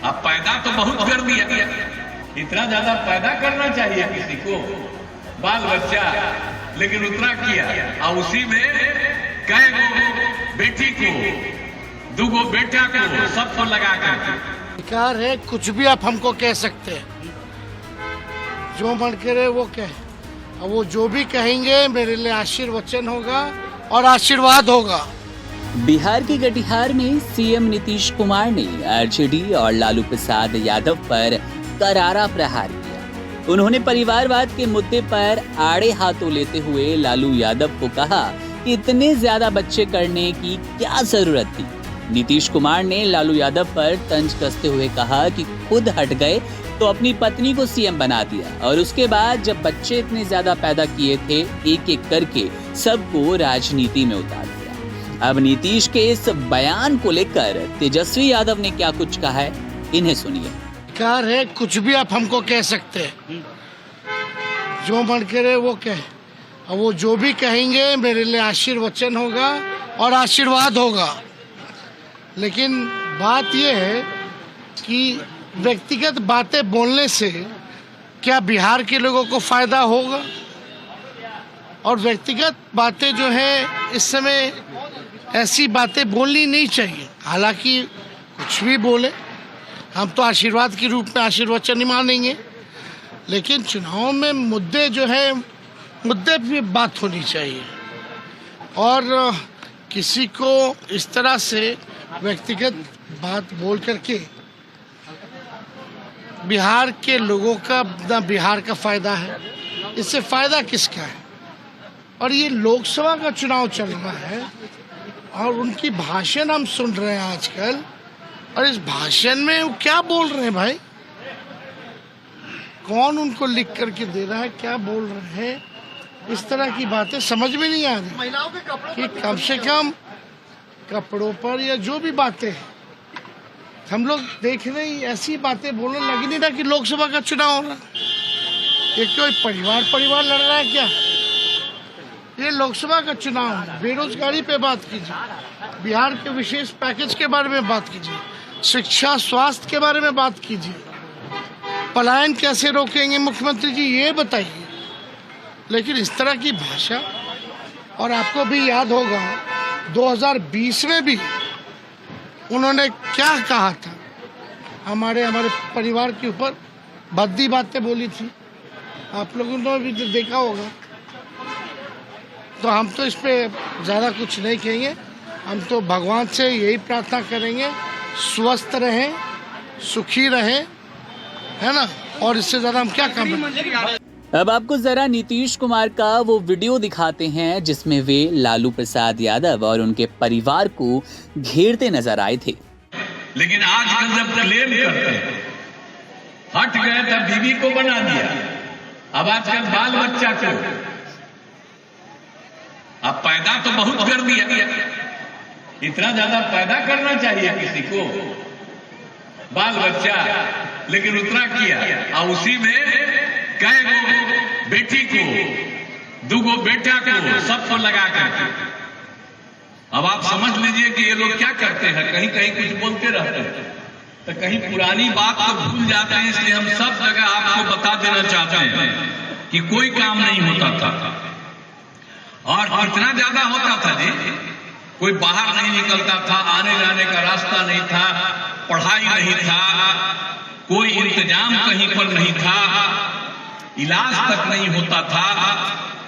अब पैदा तो बहुत कर दिया, इतना ज्यादा पैदा करना चाहिए किसी को, बाल बच्चा, लेकिन उतना किया और उसी में कई गो बेटी को, दूगो बेटा को, सबको लगा कर अधिकार है, कुछ भी आप हमको कह सकते हैं, जो मन करे वो कहे, और वो जो भी कहेंगे मेरे लिए आशीर्वचन होगा और आशीर्वाद होगा। बिहार के कटिहार में सीएम नीतीश कुमार ने आरजेडी और लालू प्रसाद यादव पर करारा प्रहार किया। उन्होंने परिवारवाद के मुद्दे पर आड़े हाथों लेते हुए लालू यादव को कहा कि इतने ज्यादा बच्चे करने की क्या जरूरत थी। नीतीश कुमार ने लालू यादव पर तंज कसते हुए कहा कि खुद हट गए तो अपनी पत्नी को सीएम बना दिया, और उसके बाद जब बच्चे इतने ज्यादा पैदा किए थे, एक एक करके सबको राजनीति में उतार दिया। अब नीतीश के इस बयान को लेकर तेजस्वी यादव ने क्या कुछ कहा है, इन्हें सुनिए। अधिकार है, कुछ भी आप हमको कह सकते हैं, जो मन करे वो कहे, और वो जो भी कहेंगे मेरे लिए आशीर्वचन होगा और आशीर्वाद होगा। लेकिन बात यह है कि व्यक्तिगत बातें बोलने से क्या बिहार के लोगों को फायदा होगा? और व्यक्तिगत बातें जो है इस समय ऐसी बातें बोलनी नहीं चाहिए। हालांकि कुछ भी बोले, हम तो आशीर्वाद के रूप में आशीर्वचन ही मानेंगे, लेकिन चुनाव में मुद्दे जो है, मुद्दे पे बात होनी चाहिए। और किसी को इस तरह से व्यक्तिगत बात बोल करके बिहार के लोगों का ना बिहार का फायदा है, इससे फायदा किसका है? और ये लोकसभा का चुनाव चल रहा है और उनकी भाषण हम सुन रहे हैं आजकल, और इस भाषण में वो क्या बोल रहे हैं भाई? कौन उनको लिख करके दे रहा है, क्या बोल रहे हैं? इस तरह की बातें समझ में नहीं आ रही कि कम से कम कपड़ों पर या जो भी बातें हैं, हम लोग देख रहे हैं ऐसी बातें बोलने लगी नहीं रहा कि लोकसभा का चुनाव हो रहा है। ये कोई परिवार लड़ रहा है क्या? ये लोकसभा का चुनाव है। बेरोजगारी पे बात कीजिए, बिहार के विशेष पैकेज के बारे में बात कीजिए, शिक्षा स्वास्थ्य के बारे में बात कीजिए, पलायन कैसे रोकेंगे मुख्यमंत्री जी ये बताइए। लेकिन इस तरह की भाषा, और आपको भी याद होगा 2020 में भी उन्होंने क्या कहा था, हमारे परिवार के ऊपर भद्दी बातें बोली थी, आप लोगों ने भी देखा होगा। तो हम तो इस पे ज़्यादा कुछ नहीं कहेंगे, हम तो भगवान से यही प्रार्थना करेंगे स्वस्थ रहें, सुखी रहें, है ना, और इससे ज़्यादा हम क्या कर। अब आपको जरा नीतीश कुमार का वो वीडियो दिखाते हैं जिसमें वे लालू प्रसाद यादव और उनके परिवार को घेरते नजर आए थे। लेकिन आजकल जब क्लेम करते हैं, हट गए तब बीवी को बना दिया, अब आजकल बाल बच्चा को, अब पैदा तो बहुत कर दिया, इतना ज्यादा पैदा करना चाहिए किसी को, बाल बच्चा, लेकिन उतना किया और उसी में कई गो बेटी को, दूगो बेटा को, सबको लगा कर। अब आप समझ लीजिए कि ये लोग क्या करते हैं, कहीं कहीं कुछ बोलते रहते हैं तो कहीं पुरानी बात को भूल जाते हैं। इसलिए हम सब जगह आपको बता देना चाहते हैं कि कोई काम नहीं होता था, और इतना ज्यादा होता था जी, कोई बाहर नहीं निकलता था, आने जाने का रास्ता नहीं था, पढ़ाई नहीं था, कोई इंतजाम कहीं पर नहीं था, इलाज तक नहीं होता था।